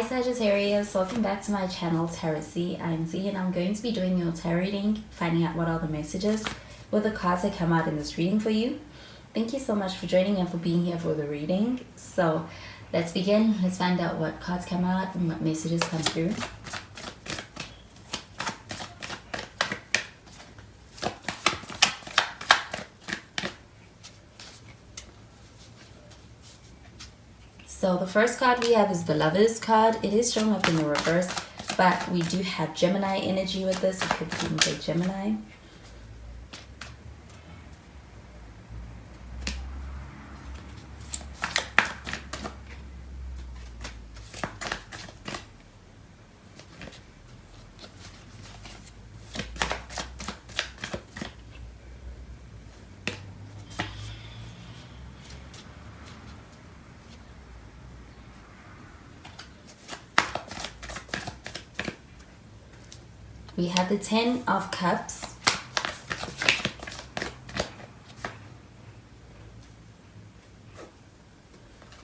Sagittarius, welcome back to my channel Tarot. I'm Z and I'm going to be doing your tarot reading, finding out what are the messages with the cards that come out in this reading for you. Thank you so much for joining and for being here for the reading. So let's begin. Let's find out what cards come out and what messages come through. So the first card we have is the Lovers card. It is showing up in the reverse, but we do have Gemini energy with this. It could even say Gemini. We have the 10 of Cups.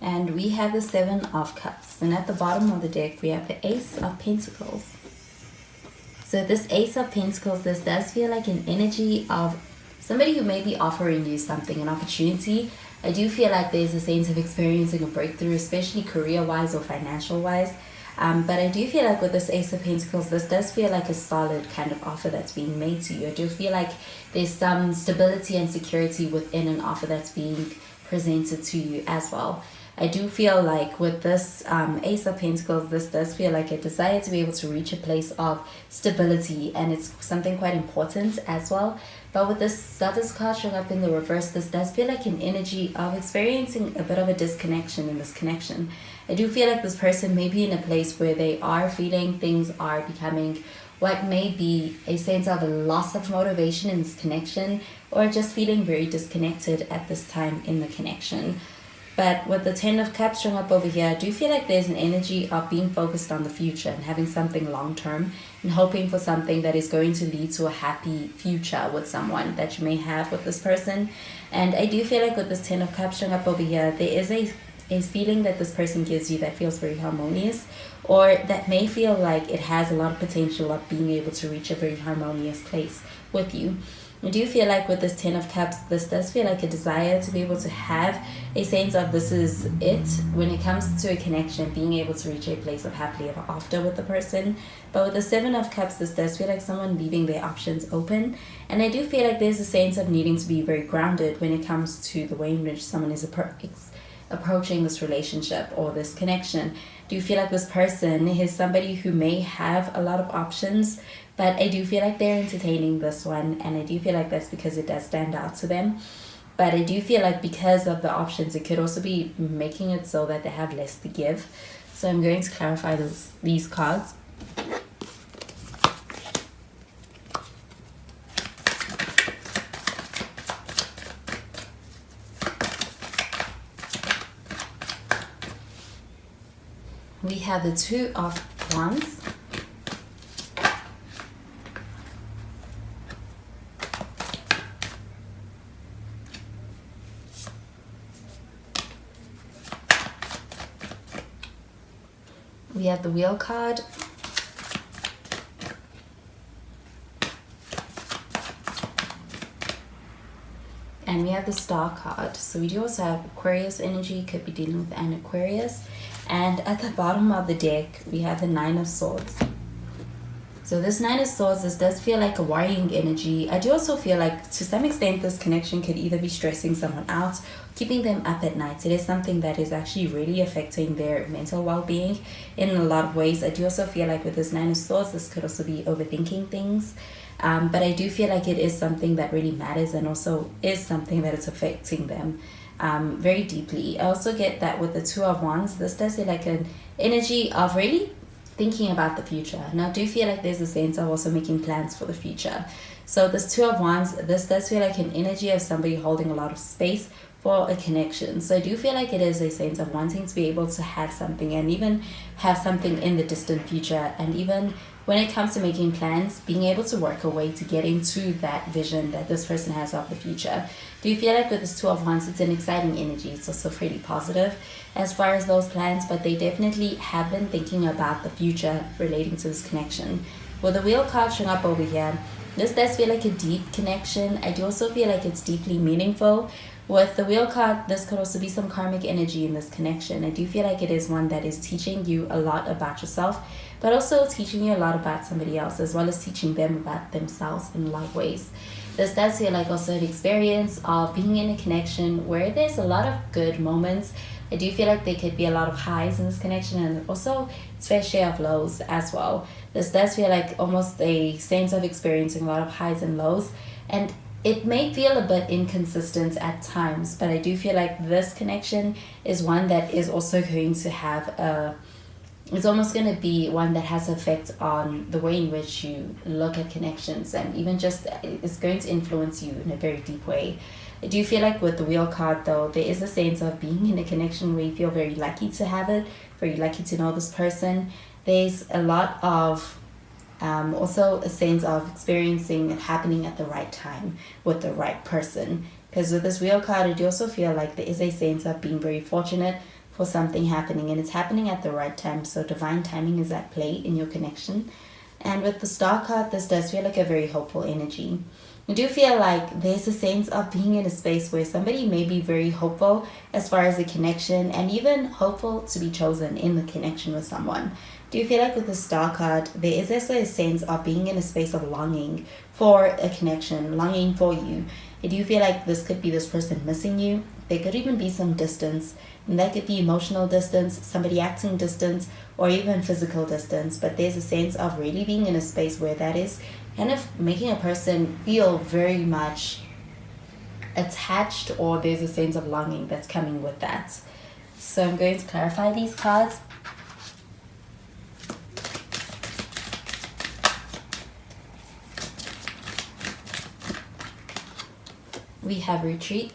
And we have the 7 of Cups. And at the bottom of the deck, we have the Ace of Pentacles. So this Ace of Pentacles, this does feel like an energy of somebody who may be offering you something, an opportunity. I do feel like there's a sense of experiencing a breakthrough, especially career-wise or financial-wise. But I do feel like with this Ace of Pentacles, this does feel like a solid kind of offer that's being made to you. I do feel like there's some stability and security within an offer that's being presented to you as well. I do feel like with this Ace of Pentacles, this does feel like a desire to be able to reach a place of stability, and it's something quite important as well. But with this Lovers card showing up in the reverse, this does feel like an energy of experiencing a bit of a disconnection in this connection. I do feel like this person may be in a place where they are feeling things are becoming what may be a sense of a loss of motivation in this connection, or just feeling very disconnected at this time in the connection. But with the 10 of Cups showing up over here, I do feel like there's an energy of being focused on the future and having something long-term and hoping for something that is going to lead to a happy future with someone that you may have with this person. And I do feel like with this 10 of Cups showing up over here, there is a feeling that this person gives you that feels very harmonious, or that may feel like it has a lot of potential of being able to reach a very harmonious place with you. I do feel like with this 10 of Cups, this does feel like a desire to be able to have a sense of this is it when it comes to a connection, being able to reach a place of happily ever after with the person. But with the 7 of Cups, this does feel like someone leaving their options open. And I do feel like there's a sense of needing to be very grounded when it comes to the way in which someone is approaching this relationship or this connection. Do you feel like this person is somebody who may have a lot of options, but I do feel like they're entertaining this one, and I do feel like that's because it does stand out to them. But I do feel like because of the options, it could also be making it so that they have less to give. So I'm going to clarify these cards. We have the 2 of Wands. We have the Wheel card. And we have the Star card. So we do also have Aquarius energy, could be dealing with an Aquarius. And at the bottom of the deck, we have the 9 of Swords. So this 9 of Swords, this does feel like a worrying energy. I do also feel like to some extent this connection could either be stressing someone out, keeping them up at night. It is something that is actually really affecting their mental well-being in a lot of ways. I do also feel like with this 9 of Swords, this could also be overthinking things. But I do feel like it is something that really matters, and also is something that is affecting them very deeply. I also get that with the 2 of Wands, this does feel like an energy of really thinking about the future. And I do feel like there's a sense of also making plans for the future. So this 2 of Wands, this does feel like an energy of somebody holding a lot of space for a connection. So I do feel like it is a sense of wanting to be able to have something, and even have something in the distant future. And even when it comes to making plans, being able to work a way to get into that vision that this person has of the future. Do you feel like with this Two of Wands, it's an exciting energy? It's also pretty positive as far as those plans, but they definitely have been thinking about the future relating to this connection. With the Wheel card showing up over here, this does feel like a deep connection. I do also feel like it's deeply meaningful. With the Wheel card, this could also be some karmic energy in this connection. I do feel like it is one that is teaching you a lot about yourself, but also teaching you a lot about somebody else, as well as teaching them about themselves in a lot of ways. This does feel like also an experience of being in a connection where there's a lot of good moments. I do feel like there could be a lot of highs in this connection, and also its fair share of lows as well. This does feel like almost a sense of experiencing a lot of highs and lows, and it may feel a bit inconsistent at times, but I do feel like this connection is one that is also going to have it's almost going to be one that has effect on the way in which you look at connections, and even just it's going to influence you in a very deep way. I do feel like with the Wheel card though, there is a sense of being in a connection where you feel very lucky to have it, very lucky to know this person. There's a lot of also a sense of experiencing it happening at the right time with the right person. Because with this Wheel card, I do also feel like there is a sense of being very fortunate for something happening, and it's happening at the right time. So divine timing is at play in your connection. And with the Star card, this does feel like a very hopeful energy. I do feel like there's a sense of being in a space where somebody may be very hopeful as far as a connection, and even hopeful to be chosen in the connection with someone. Do you feel like with the Star card, there is also a sense of being in a space of longing for a connection, longing for you? I do feel like this could be this person missing you. There could even be some distance, and that could be emotional distance, somebody acting distance, or even physical distance. But there's a sense of really being in a space where that is kind of making a person feel very much attached, or there's a sense of longing that's coming with that. So I'm going to clarify these cards. We have Retreat.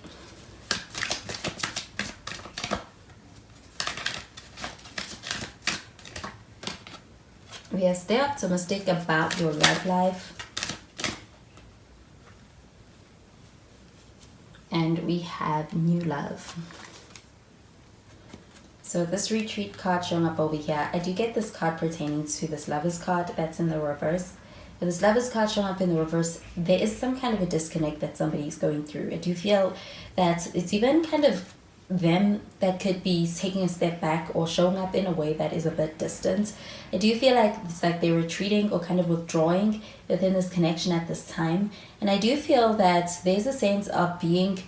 We have Stay Optimistic about your love life. And we have New Love. So this Retreat card showing up over here, I do get this card pertaining to this Lovers card that's in the reverse. With this Lovers card showing up in the reverse, there is some kind of a disconnect that somebody's going through. I do feel that it's even kind of them that could be taking a step back or showing up in a way that is a bit distant. I do feel like it's like they're retreating or kind of withdrawing within this connection at this time. And I do feel that there's a sense of being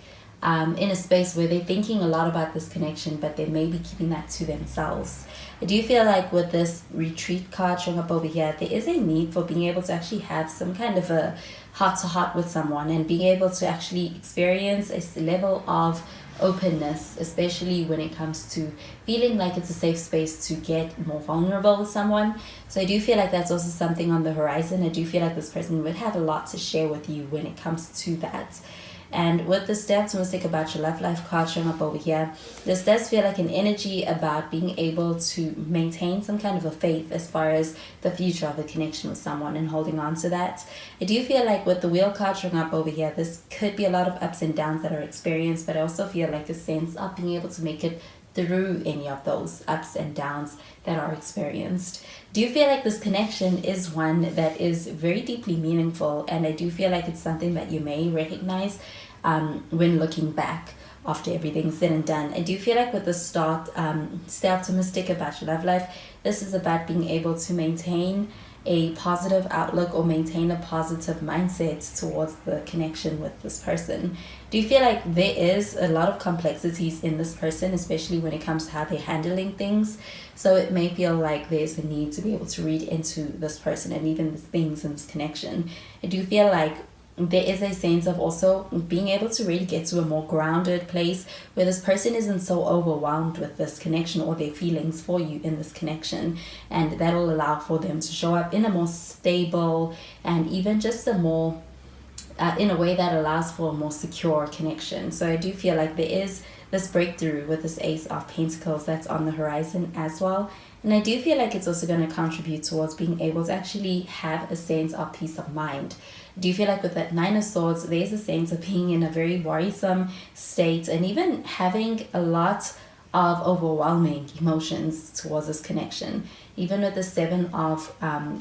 in a space where they're thinking a lot about this connection, but they may be keeping that to themselves. I do feel like with this Retreat card showing up over here, there is a need for being able to actually have some kind of a heart-to-heart with someone, and being able to actually experience a level of openness, especially when it comes to feeling like it's a safe space to get more vulnerable with someone. So I do feel like that's also something on the horizon. I do feel like this person would have a lot to share with you when it comes to that. And with the Stay Optimistic about your love life card showing up over here, this does feel like an energy about being able to maintain some kind of a faith as far as the future of a connection with someone and holding on to that. I do feel like with the Wheel card showing up over here, this could be a lot of ups and downs that are experienced, but I also feel like a sense of being able to make it through any of those ups and downs that are experienced. Do you feel like this connection is one that is very deeply meaningful, and I do feel like it's something that you may recognize when looking back after everything's said and done. I do feel like with the Stay Optimistic about your love life, this is about being able to maintain a positive outlook or maintain a positive mindset towards the connection with this person. Do you feel like there is a lot of complexities in this person, especially when it comes to how they're handling things? So it may feel like there's a need to be able to read into this person and even the things in this connection. I do feel like there is a sense of also being able to really get to a more grounded place where this person isn't so overwhelmed with this connection or their feelings for you in this connection, and that'll allow for them to show up in a more stable and even just a more in a way that allows for a more secure connection. So I do feel like there is this breakthrough with this Ace of Pentacles that's on the horizon as well. And I do feel like it's also going to contribute towards being able to actually have a sense of peace of mind. I do feel like with that Nine of Swords, there's a sense of being in a very worrisome state and even having a lot of overwhelming emotions towards this connection. Even with the Seven of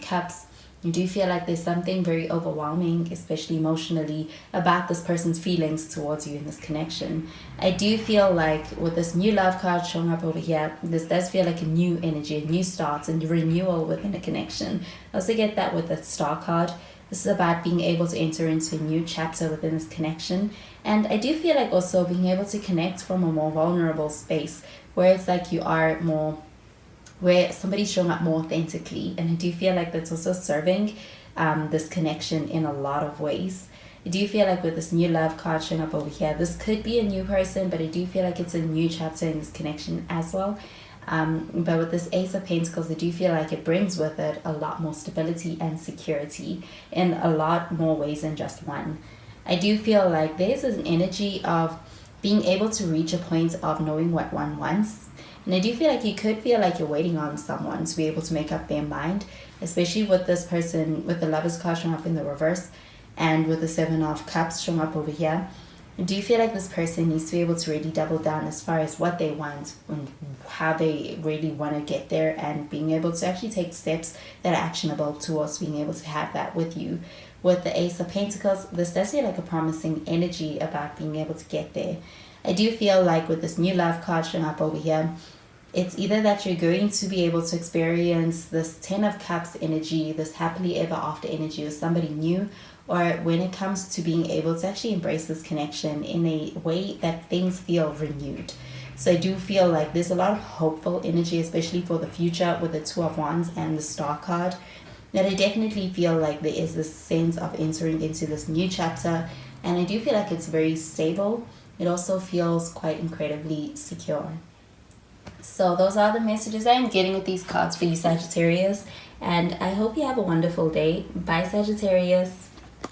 Cups, you do feel like there's something very overwhelming, especially emotionally, about this person's feelings towards you in this connection. I do feel like with this new love card showing up over here, this does feel like a new energy, a new start, and renewal within a connection. I also get that with the Star card. This is about being able to enter into a new chapter within this connection. And I do feel like also being able to connect from a more vulnerable space where it's like you are more, where somebody's showing up more authentically. And I do feel like that's also serving this connection in a lot of ways. I do feel like with this new love card showing up over here, this could be a new person, but I do feel like it's a new chapter in this connection as well. But with this Ace of Pentacles, I do feel like it brings with it a lot more stability and security in a lot more ways than just one. I do feel like there's an energy of being able to reach a point of knowing what one wants. And I do feel like you could feel like you're waiting on someone to be able to make up their mind, especially with this person, with the Lovers card showing up in the reverse and with the Seven of Cups showing up over here. Do you feel like this person needs to be able to really double down as far as what they want and how they really want to get there, and being able to actually take steps that are actionable towards being able to have that with you? With the Ace of Pentacles, this does feel like a promising energy about being able to get there. I do feel like with this new love card showing up over here, it's either that you're going to be able to experience this Ten of Cups energy, this happily ever after energy with somebody new, or when it comes to being able to actually embrace this connection in a way that things feel renewed. So I do feel like there's a lot of hopeful energy, especially for the future with the Two of Wands and the Star card, that I definitely feel like there is this sense of entering into this new chapter, and I do feel like it's very stable. It also feels quite incredibly secure. So those are the messages I am getting with these cards for you, Sagittarius, and I hope you have a wonderful day. Bye, Sagittarius.